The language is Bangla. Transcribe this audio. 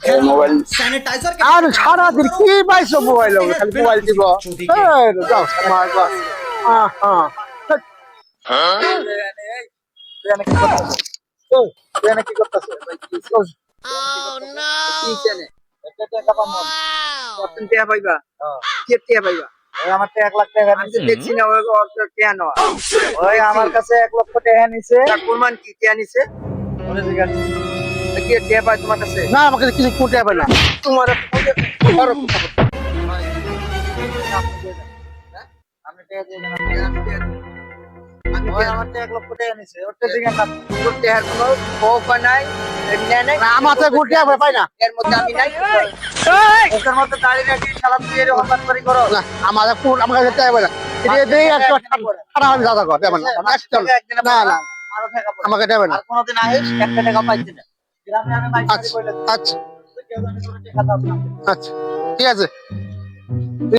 মোবাইল सैनिटाइजर আর সারাদিন কি পাইছো মোবাইল খালি মোবাইল দিব যাও আমার বাস কি করতেছে আমার তো 1 লাখ টাকা নিছে দেখছি না ওই কেন ওই আমার কাছে 1 লক্ষ টাকা নিছে কুরবান কি কে নিছে ওরে জিজ্ঞাসা কি কে পায় তোমার কাছে না আমার কাছে কিছু কোটে পায় না তোমার বড় কথা আমি টাকা দিয়ে আমি আমার তো 1 লক্ষ টাকা নিছে ওটা দিকে না কোটে আর কোনো কোপা নাই নেনে আমার তো কোটে পায় না এর মধ্যে আমি নাই ওটার মধ্যে দাঁড়িয়ে রাখি সালাম দিয়ে হকার করি করো না আমাদের কোট আমার কাছে টাকা পায় না এটা দেই একটা সারা আমি দাদা কর দেব না না না আরো টাকা পড়ে আমাকে দেবে না আর কোনদিন আইস 1 টাকা পাইতে না গ্রামে আমি বাইক কইলে আচ্ছা আচ্ছা ঠিক আছে